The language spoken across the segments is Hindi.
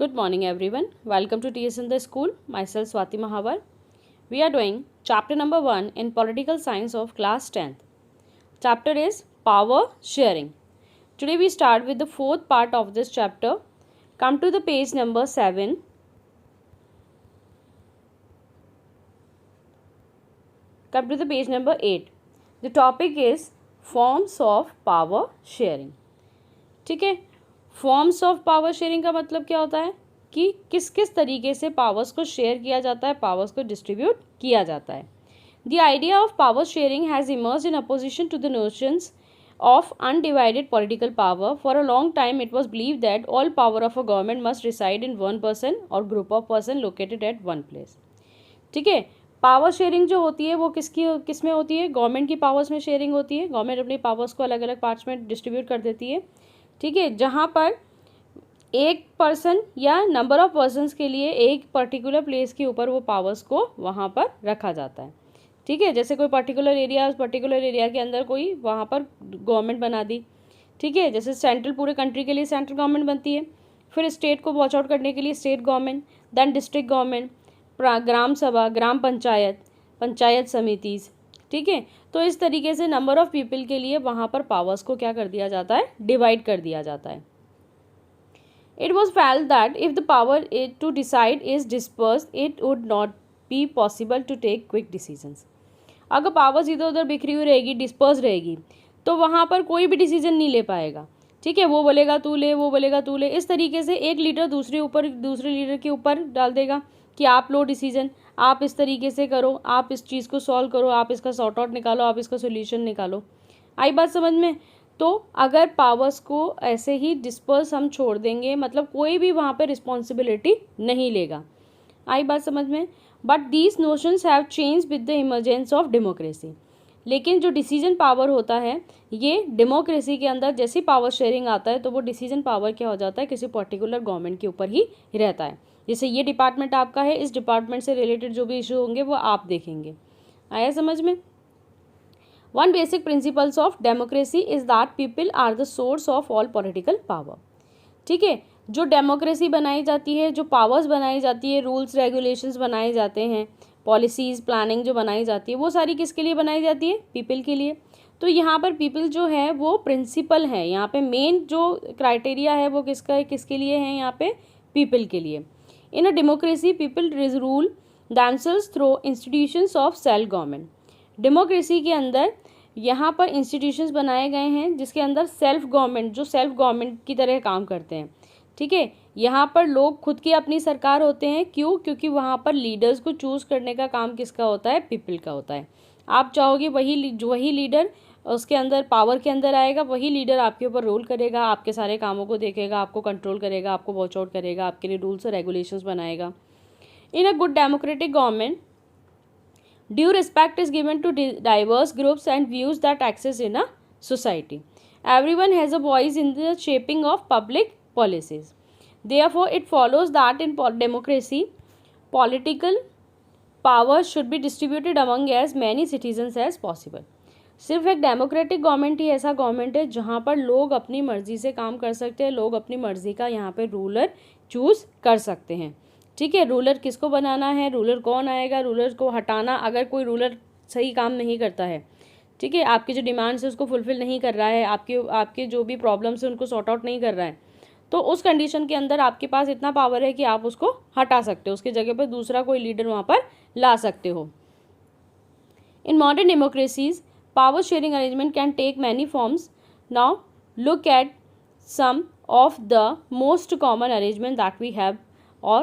Good morning everyone. Welcome to TS in the School. Myself Swati Mahavar. We are doing chapter number 1 in Political Science of class 10th. Chapter is Power Sharing. Today we start with the fourth part of this chapter. Come to the page number 7. Come to the page number 8. The topic is Forms of Power Sharing. ठीक है, फॉर्म्स ऑफ पावर शेयरिंग का मतलब क्या होता है कि किस किस तरीके से पावर्स को शेयर किया जाता है, पावर्स को डिस्ट्रीब्यूट किया जाता है. The idea of power sharing has emerged in opposition to the notions of undivided political power. For a long time it was believed that all power of a government must reside in one person or group of person located at one place. ठीक है, पावर शेयरिंग जो होती है वो किस में होती है? गवर्नमेंट की पावर्स में शेयरिंग होती है. गवर्नमेंट अपनी पावर्स को अलग अलग पार्ट्स में डिस्ट्रीब्यूट कर देती है. ठीक है, जहाँ पर एक पर्सन या नंबर ऑफ पर्सन्स के लिए एक पर्टिकुलर प्लेस के ऊपर वो पावर्स को वहाँ पर रखा जाता है. ठीक है, जैसे कोई पर्टिकुलर एरिया के अंदर कोई वहाँ पर गवर्नमेंट बना दी. ठीक है, जैसे सेंट्रल पूरे कंट्री के लिए सेंट्रल गवर्नमेंट बनती है, फिर स्टेट को वॉच आउट करने के लिए state government, then district government, Gram Sabha, Gram Panchayat, panchayat समितिज. ठीक है, तो इस तरीके से नंबर ऑफ पीपल के लिए वहाँ पर पावर्स को क्या कर दिया जाता है? डिवाइड कर दिया जाता है. It was felt that if the power to decide is dispersed, it would not be possible to take quick decisions. अगर पावर्स इधर उधर बिखरी हुई रहेगी, डिस्पर्स रहेगी, तो वहाँ पर कोई भी डिसीजन नहीं ले पाएगा. ठीक है, वो बोलेगा तू ले, वो बोलेगा तू ले. इस तरीके से एक लीडर दूसरे लीडर के ऊपर डाल देगा कि आप लो डिसीजन, आप इस तरीके से करो, आप इस चीज़ को सॉल्व करो, आप इसका सॉर्ट आउट निकालो, आप इसका सोल्यूशन निकालो. आई बात समझ में? तो अगर पावर्स को ऐसे ही डिस्पर्स हम छोड़ देंगे, मतलब कोई भी वहाँ पे रिस्पॉन्सिबिलिटी नहीं लेगा. आई बात समझ में? But these notions have change with the emergence of democracy. लेकिन जो डिसीजन पावर होता है, ये डेमोक्रेसी के अंदर जैसी पावर शेयरिंग आता है तो वो डिसीजन पावर क्या हो जाता है? किसी पर्टिकुलर गवर्नमेंट के ऊपर ही रहता है. जैसे ये डिपार्टमेंट आपका है, इस डिपार्टमेंट से रिलेटेड जो भी इशू होंगे वो आप देखेंगे. आया समझ में? One basic principles of democracy is that people are the source of all political power. ठीक है, जो डेमोक्रेसी बनाई जाती है, जो पावर्स बनाई जाती है, रूल्स रेगुलेशंस बनाए जाते हैं, पॉलिसीज़ प्लानिंग जो बनाई जाती है, वो सारी किसके लिए बनाई जाती है? पीपल के लिए. तो यहाँ पर पीपल जो है वो प्रिंसिपल है. यहाँ पे मेन जो क्राइटेरिया है वो किसके लिए है? यहाँ पे पीपल के लिए. In a democracy people rule themselves through institutions of self government. Democracy के अंदर यहाँ पर इंस्टीट्यूशंस बनाए गए हैं जिसके अंदर सेल्फ गवर्नमेंट, जो सेल्फ गवर्नमेंट की तरह काम करते हैं. ठीक है, यहाँ पर लोग खुद की अपनी सरकार होते हैं. क्यों? क्योंकि वहाँ पर लीडर्स को चूज़ करने का काम किसका होता है? पीपल का होता है. आप चाहोगे वही लीडर उसके अंदर पावर के अंदर आएगा, वही लीडर आपके ऊपर रूल करेगा, आपके सारे कामों को देखेगा, आपको कंट्रोल करेगा, आपको वॉच आउट करेगा, आपके लिए रूल्स और रेगुलेशंस बनाएगा. In a good democratic government due respect is given to diverse groups and views that exist in a society. Everyone has a voice in the shaping of public policies. Therefore, it follows that in democracy, political power should be distributed among as many citizens as possible. सिर्फ एक डेमोक्रेटिक गवर्नमेंट ही ऐसा गवर्नमेंट है जहाँ पर लोग अपनी मर्जी से काम कर सकते हैं, लोग अपनी मर्जी का यहाँ पर रूलर चूज़ कर सकते हैं. ठीक है, रूलर किसको बनाना है, रूलर कौन आएगा, रूलर को हटाना. अगर कोई रूलर सही काम नहीं करता है, ठीक है, आपकी जो डिमांड्स है उसको फुलफिल नहीं कर रहा है, आपके जो भी प्रॉब्लम्स हैं उनको सॉर्ट आउट नहीं कर रहा है, तो उस कंडीशन के अंदर आपके पास इतना पावर है कि आप उसको हटा सकते हो, उसकी जगह पर दूसरा कोई लीडर वहाँ पर ला सकते हो. In modern democracies power sharing arrangement can take many forms. Now look at some of the most common arrangement that we have or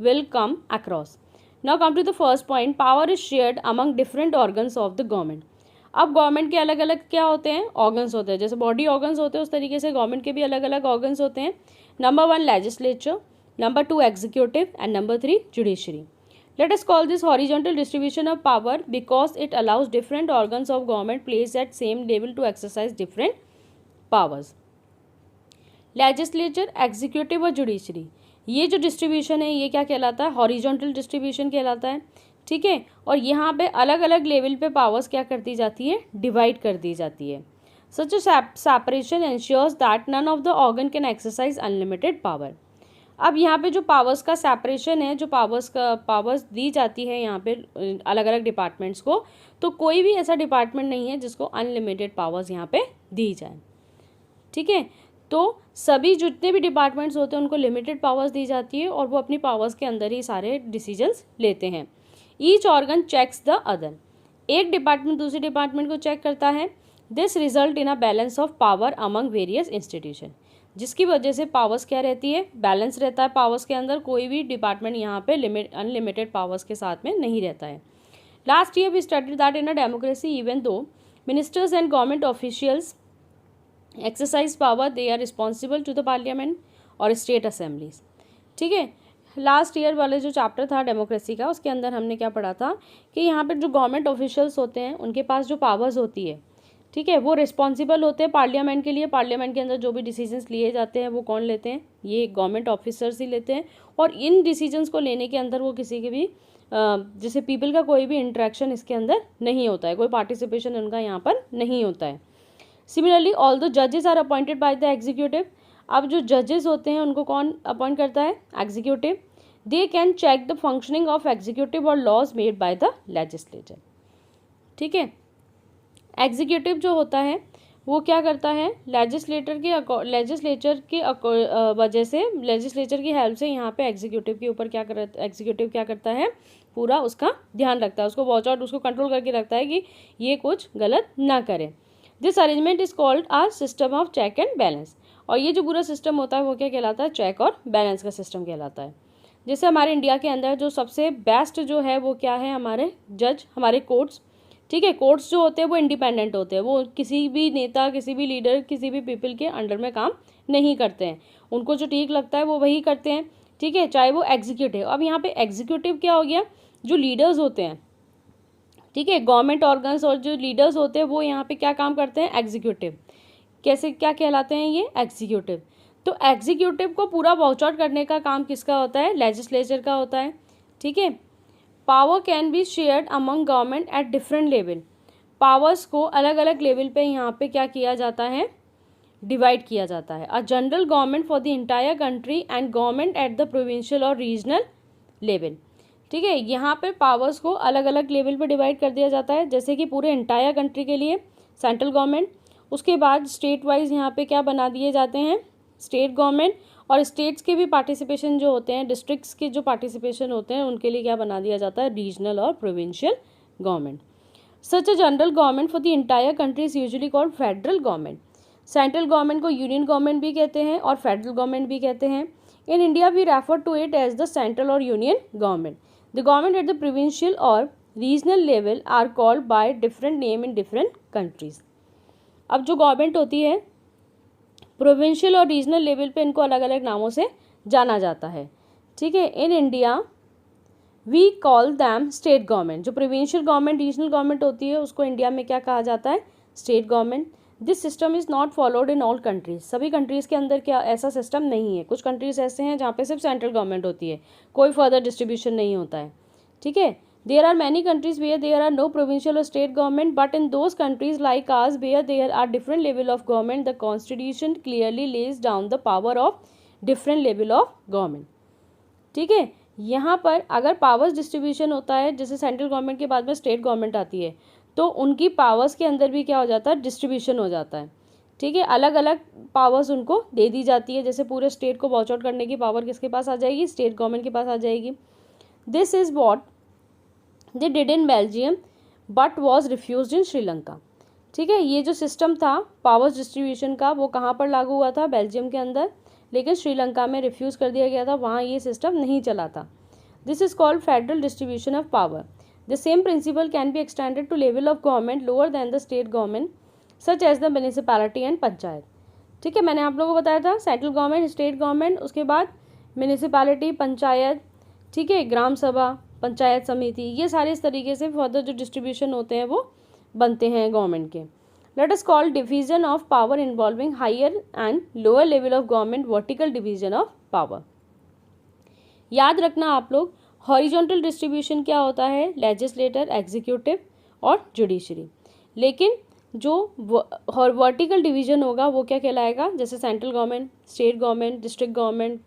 will come across. Now come to the first point. Power is shared among different organs of the government. अब गवर्नमेंट के अलग अलग क्या होते हैं? ऑर्गन्स होते हैं. जैसे बॉडी ऑर्गन्स होते हैं उस तरीके से गवर्नमेंट के भी अलग अलग ऑर्गन्स होते हैं. Number 1 legislature, number 2 executive and number 3 judiciary. Let us call this horizontal distribution of power because it allows different organs of government placed at same level to exercise different powers. Legislature, executive और जुडिशरी, ये जो डिस्ट्रीब्यूशन है ये क्या कहलाता है? हॉरिजॉन्टल डिस्ट्रीब्यूशन कहलाता है. ठीक है, और यहाँ पे अलग अलग लेवल पे पावर्स क्या कर दी जाती है? डिवाइड कर दी जाती है. Such a separation ensures that none of the organ can exercise unlimited power. अब यहाँ पे जो पावर्स का सेपरेशन है, जो पावर्स दी जाती है यहाँ पे अलग अलग डिपार्टमेंट्स को, तो कोई भी ऐसा डिपार्टमेंट नहीं है जिसको अनलिमिटेड पावर्स यहाँ पे दी जाए। ठीक है, तो सभी जितने भी डिपार्टमेंट्स होते हैं उनको लिमिटेड पावर्स दी जाती है और वो अपनी पावर्स के अंदर ही सारे डिसीजंस लेते हैं। Each organ checks the other, एक डिपार्टमेंट दूसरे डिपार्टमेंट को चेक करता है। This result in a balance of power among various institution, जिसकी वजह से पावर्स क्या रहती है, बैलेंस रहता है पावर्स के अंदर। कोई भी डिपार्टमेंट यहाँ पे अनलिमिटेड पावर्स के साथ में नहीं रहता है। Last year we studied that in a democracy even though ministers and government officials exercise power, they are responsible to the parliament और स्टेट असेंबलीज। ठीक है, लास्ट ईयर वाले जो चैप्टर था डेमोक्रेसी का, उसके अंदर हमने क्या पढ़ा था कि यहाँ पे जो गवर्नमेंट ऑफिशियल्स होते हैं उनके पास जो पावर्स होती है, ठीक है, वो रिस्पॉन्सिबल होते हैं पार्लियामेंट के लिए। पार्लियामेंट के अंदर जो भी डिसीजंस लिए जाते हैं वो कौन लेते हैं, ये गवर्नमेंट ऑफिसर्स ही लेते हैं। और इन डिसीजंस को लेने के अंदर वो किसी के भी जैसे पीपल का कोई भी इंटरेक्शन इसके अंदर नहीं होता है, कोई पार्टिसिपेशन उनका यहाँ पर नहीं होता है। सिमिलरली ऑल द जजेस are appointed by the executive, अब जो जजेस होते हैं उनको कौन अपॉइंट करता है, executive. They can check the functioning of executive और laws made by the legislature. ठीक है, एग्जीक्यूटिव जो होता है वो क्या करता है, लेजिस्लेचर की वजह से, लेजिस्लेचर की हेल्प से यहाँ पे एग्जीक्यूटिव के ऊपर एग्जीक्यूटिव क्या करता है, पूरा उसका ध्यान रखता है, उसको वॉच आउट, उसको कंट्रोल करके रखता है कि ये कुछ गलत ना करे। This arrangement is called a system of check and balance, और ये जो पूरा सिस्टम होता है वो क्या कहलाता है, चेक और बैलेंस का सिस्टम कहलाता है। जैसे हमारे इंडिया के अंदर जो सबसे बेस्ट जो है वो क्या है, हमारे जज, हमारे कोर्ट्स। ठीक है, कोर्ट्स जो होते हैं वो इंडिपेंडेंट होते हैं, वो किसी भी नेता, किसी भी लीडर, किसी भी पीपल के अंडर में काम नहीं करते हैं, उनको जो ठीक लगता है वो वही करते हैं। ठीक है, चाहे वो एग्जीक्यूटिव, अब यहाँ पे एग्जीक्यूटिव क्या हो गया, जो लीडर्स होते हैं, ठीक है, गवर्नमेंट ऑर्गन्स और जो लीडर्स होते हैं वो यहाँ पे क्या काम करते हैं, एग्जीक्यूटिव। कैसे क्या कहलाते हैं ये, एग्जीक्यूटिव। तो एग्जीक्यूटिव को पूरा वॉच आउट करने का काम किसका होता है, लेजिस्लेचर का होता है। ठीक है, power can be shared among government at different level, powers को अलग अलग लेवल पे यहाँ पे क्या किया जाता है, डिवाइड किया जाता है। अ general government for the entire country and government at the provincial और रीजनल लेवल। ठीक है, यहाँ पे पावर्स को अलग अलग लेवल पे डिवाइड कर दिया जाता है, जैसे कि पूरे इंटायर कंट्री के लिए सेंट्रल गवर्नमेंट, उसके बाद स्टेट वाइज यहाँ पे क्या बना दिए जाते हैं, स्टेट गवर्नमेंट, और स्टेट्स के भी पार्टिसिपेशन जो होते हैं, डिस्ट्रिक्ट्स के जो पार्टिसिपेशन होते हैं उनके लिए क्या बना दिया जाता है, रीजनल और provincial government. Such a general government for the entire country is usually called federal government. Central government को यूनियन गवर्नमेंट भी कहते हैं और फेडरल गवर्नमेंट भी कहते हैं। In India we refer to it as the central और union government. The government at the provincial और regional level are called by different name in different countries. अब जो गवर्नमेंट होती है प्रोविंशियल और रीजनल लेवल पे, इनको अलग अलग नामों से जाना जाता है। ठीक है, in India we call them state government. जो प्रोविंशियल गवर्नमेंट, रीजनल गवर्नमेंट होती है उसको इंडिया में क्या कहा जाता है, state government. This system is not followed in all countries, सभी कंट्रीज़ के अंदर क्या ऐसा सिस्टम नहीं है। कुछ कंट्रीज ऐसे हैं जहाँ पे सिर्फ सेंट्रल गवर्नमेंट होती है, कोई फर्दर डिस्ट्रीब्यूशन नहीं होता है। ठीक है, there are many countries where there are no provincial or state government, but in those countries like ours where there are different level of government, the constitution clearly lays down the power of different level of government. ठीक है, यहाँ पर अगर पावर्स डिस्ट्रीब्यूशन होता है, जैसे सेंट्रल गवर्नमेंट के बाद में स्टेट गवर्नमेंट आती है, तो उनकी पावर्स के अंदर भी क्या हो जाता है, डिस्ट्रीब्यूशन हो जाता है। ठीक है, अलग अलग पावर्स उनको दे दी जाती है, जैसे पूरे स्टेट को वॉच आउट करने की पावर किसके पास आ जाएगी, स्टेट गवर्नमेंट के पास आ जाएगी। This is what they did in Belgium but was refuge in Sri Lanka. ठीक है, ये जो सिस्टम था पावर्स डिस्ट्रीब्यूशन का वो कहाँ पर लागू हुआ था, बेल्जियम के अंदर, लेकिन श्रीलंका में रिफ्यूज़ कर दिया गया था, वहाँ ये सिस्टम नहीं चला था। This is called federal distribution of power. The same principle can be extended to level of government lower than the state government such as the municipality and panchayat. ठीक है, मैंने आप लोगों को बताया था सेंट्रल गवर्नमेंट, स्टेट गवर्नमेंट, उसके बाद म्यूनिसिपैलिटी, पंचायत, ठीक है, ग्राम सभा, पंचायत समिति, ये सारे इस तरीके से फर्दर जो डिस्ट्रीब्यूशन होते हैं वो बनते हैं गवर्नमेंट के। Let us call division of power involving higher and lower level of government vertical division of power. याद रखना आप लोग, हॉरिजॉन्टल डिस्ट्रीब्यूशन क्या होता है, लेजिस्लेटर, एग्जीक्यूटिव और जुडिशरी, लेकिन जो वर्टिकल डिवीजन होगा वो क्या कहलाएगा, जैसे central government, state government, district government,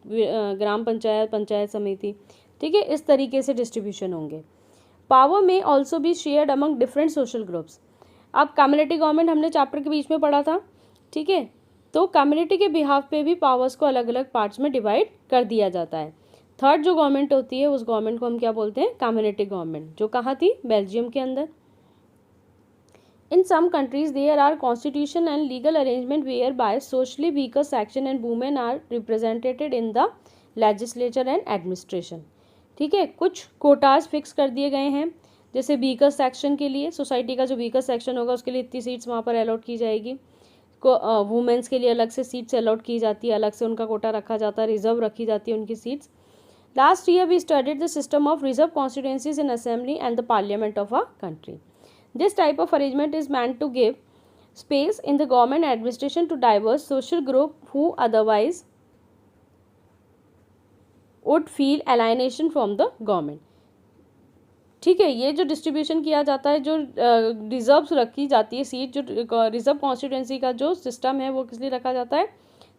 Gram Panchayat, Panchayat Samiti, ठीक है, इस तरीके से डिस्ट्रीब्यूशन होंगे। पावर में also be shared among different social groups. अब कम्युनिटी गवर्नमेंट हमने चैप्टर के बीच में पढ़ा था, ठीक है, तो कम्युनिटी के बिहाफ पे भी पावर्स को अलग अलग पार्ट्स में डिवाइड कर दिया जाता है। थर्ड जो गवर्नमेंट होती है उस गवर्नमेंट को हम क्या बोलते हैं, कम्युनिटी गवर्नमेंट, जो कहाँ थी, बेल्जियम के अंदर। In some countries, there are constitution and legal arrangement whereby socially weaker section and women are represented in the legislature and administration. ठीक है, कुछ कोटाज फिक्स कर दिए गए हैं, जैसे वीकर सेक्शन के लिए, सोसाइटी का जो वीकर सेक्शन होगा उसके लिए इतनी सीट्स वहाँ पर अलॉट की जाएगी, वुमेन्स के लिए अलग से सीट्स अलॉट की जाती है, अलग से उनका कोटा रखा जाता है, रिजर्व रखी जाती है उनकी seats. Last year we studied the system of reserve constituencies in assembly and the parliament of a country. This type of arrangement is meant to give space in the government administration to diverse social group who otherwise would feel alienation from the government. ठीक है, ये जो डिस्ट्रीब्यूशन किया जाता है, जो रिजर्व रखी जाती है सीट, जो रिजर्व कॉन्स्टिट्यूंसी का जो सिस्टम है वो किस लिए रखा जाता है,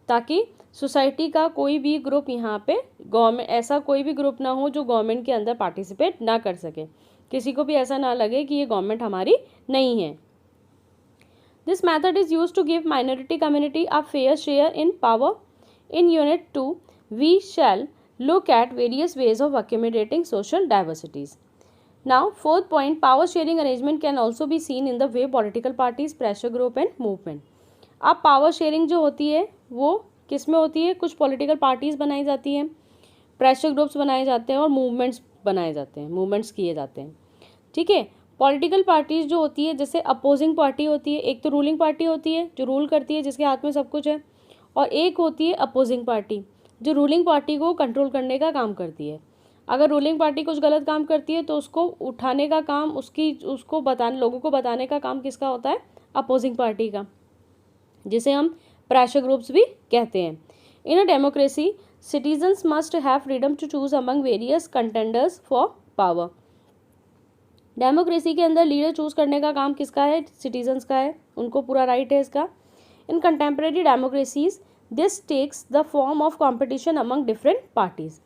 ताकि सोसाइटी का कोई भी ग्रुप यहाँ पे गवर्नमेंट, ऐसा कोई भी ग्रुप ना हो जो गवर्नमेंट के अंदर पार्टिसिपेट ना कर सके, किसी को भी ऐसा ना लगे कि ये गवर्नमेंट हमारी नहीं है. This method is use to give minority community a fair share in power. In unit 2 we shall look at various ways of accommodating social diversities. Now, fourth point, power sharing arrangement can also be seen in the way political parties, pressure group and movement. अब power sharing जो होती है वो किस में होती है, कुछ political parties बनाई जाती हैं, pressure groups बनाए जाते हैं और movements बनाए जाते हैं, movements किए जाते हैं. ठीक है, पॉलिटिकल पार्टीज जो होती है, जैसे अपोजिंग पार्टी होती है, एक तो रूलिंग पार्टी होती है जो रूल करती है, जिसके हाथ में सब कुछ है, और एक होती है अपोजिंग पार्टी जो रूलिंग पार्टी को कंट्रोल करने का काम करती है. अगर रूलिंग पार्टी कुछ गलत काम करती है तो उसको उठाने का काम, उसको बताने, लोगों को बताने का काम किसका होता है, अपोजिंग पार्टी का, जिसे हम प्रेशर ग्रुप्स भी कहते हैं. In a democracy citizens must have freedom to choose among various contenders for power. Democracy के अंदर लीडर चूज करने का काम किसका है, सिटीजन्स का है, उनको पूरा राइट है इसका. In contemporary democracies this takes the form of competition among different parties.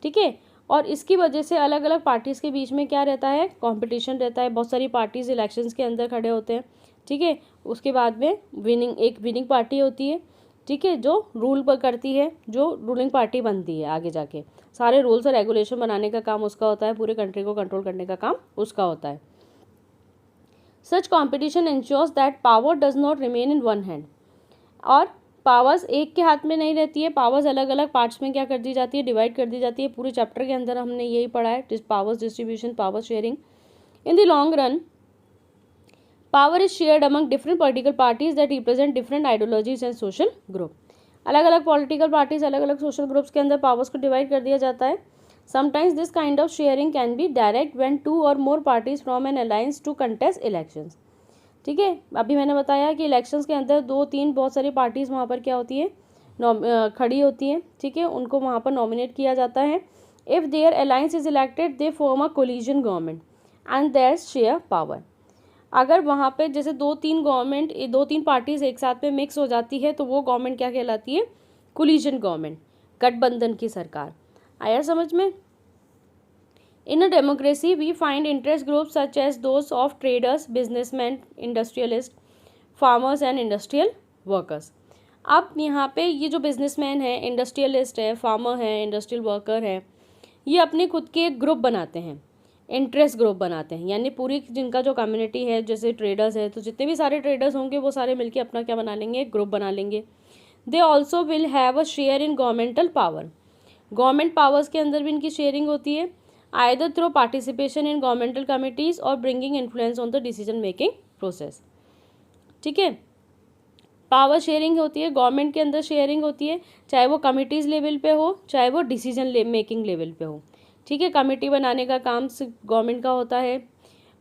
ठीक है, और इसकी वजह से अलग अलग पार्टीज़ के बीच में क्या रहता है, कॉम्पिटिशन रहता है. बहुत सारी पार्टीज़ इलेक्शंस के अंदर खड़े होते हैं. ठीक है, उसके बाद में एक विनिंग पार्टी होती है, ठीक है, जो रूल करती है, जो रूलिंग पार्टी बनती है. आगे जाके सारे रूल्स और रेगुलेशन बनाने का काम उसका होता है, पूरे कंट्री को कंट्रोल करने का काम उसका होता है. Such competition ensures that power does not remain in one hand. और पावर्स एक के हाथ में नहीं रहती है, पावर्स अलग अलग पार्ट्स में क्या कर दी जाती है, डिवाइड कर दी जाती है. पूरे चैप्टर के अंदर हमने यही पढ़ा है, powers distribution, power sharing. In the long run power is shared among different political parties that represent different ideologies and social group. अलग अलग पॉलिटिकल पार्टीज, अलग अलग सोशल ग्रुप्स के अंदर पावर्स को डिवाइड कर दिया जाता है. Sometimes this kind of sharing can be direct when 2 और more parties from an alliance to contest elections. ठीक है, अभी मैंने बताया कि इलेक्शंस के अंदर 2-3 बहुत सारी पार्टीज़ वहाँ पर क्या होती है, खड़ी होती हैं. ठीक है, उनको वहाँ पर नॉमिनेट किया जाता है. If their alliance is elected they form a coalition government and their share power. अगर वहाँ पे जैसे 2-3 पार्टीज एक साथ में मिक्स हो जाती है तो वो गवर्नमेंट क्या कहलाती है, कोलिजन गवर्नमेंट, गठबंधन की सरकार. आया समझ में. In a democracy, we find interest groups such as those of traders, businessmen, industrialists, farmers and industrial workers. अब यहाँ पे ये जो बिजनेसमैन है, इंडस्ट्रियलिस्ट है, फार्मर है, इंडस्ट्रियल वर्कर है, ये अपने खुद के एक ग्रुप बनाते हैं, इंटरेस्ट ग्रुप बनाते हैं. यानी पूरी जिनका जो कम्युनिटी है, जैसे ट्रेडर्स है, तो जितने भी सारे ट्रेडर्स होंगे वो सारे मिलके अपना क्या बना लेंगे, एक ग्रुप बना लेंगे. They also will have a share in governmental power. Government powers के अंदर भी इनकी शेयरिंग होती है, either through participation in governmental committees or bringing influence on the decision making process. ठीक है, पावर शेयरिंग होती है, गवर्नमेंट के अंदर शेयरिंग होती है, चाहे वो कमिटीज़ लेवल पे हो, चाहे वो डिसीजन मेकिंग लेवल पे हो. ठीक है, कमेटी बनाने का काम गवर्नमेंट का होता है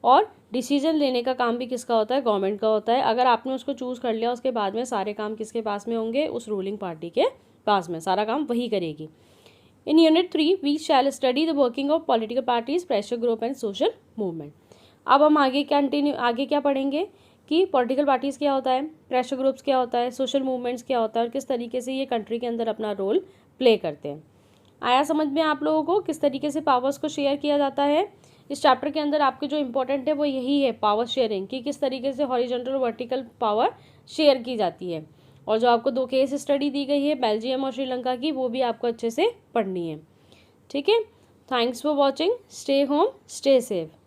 और डिसीजन लेने का काम भी किसका होता है, गवर्नमेंट का होता है. अगर आपने उसको चूज़ कर लिया, उसके बाद में सारे काम किसके पास में होंगे, उस रूलिंग पार्टी के पास में, सारा काम वही करेगी. In Unit 3, we shall study the working of political parties, pressure group and social movement. अब हम आगे क्या पढ़ेंगे कि पॉलिटिकल पार्टीज़ क्या होता है, प्रेशर ग्रुप्स क्या होता है, सोशल मूवमेंट्स क्या होता है और किस तरीके से ये कंट्री के अंदर अपना रोल प्ले करते हैं। आया समझ में आप लोगों को किस तरीके से पावर्स को शेयर किया जाता है। इस चैप्टर के अंदर आपके जो इंपॉर्टेंट है वो यही है, पावर शेयरिंग, कि किस तरीके से हॉरिजॉन्टल और वर्टिकल पावर शेयर की जाती है। और जो आपको 2 केस स्टडी दी गई है बेल्जियम और श्रीलंका की, वो भी आपको अच्छे से पढ़नी है। ठीक है, thanks for watching, stay home stay safe.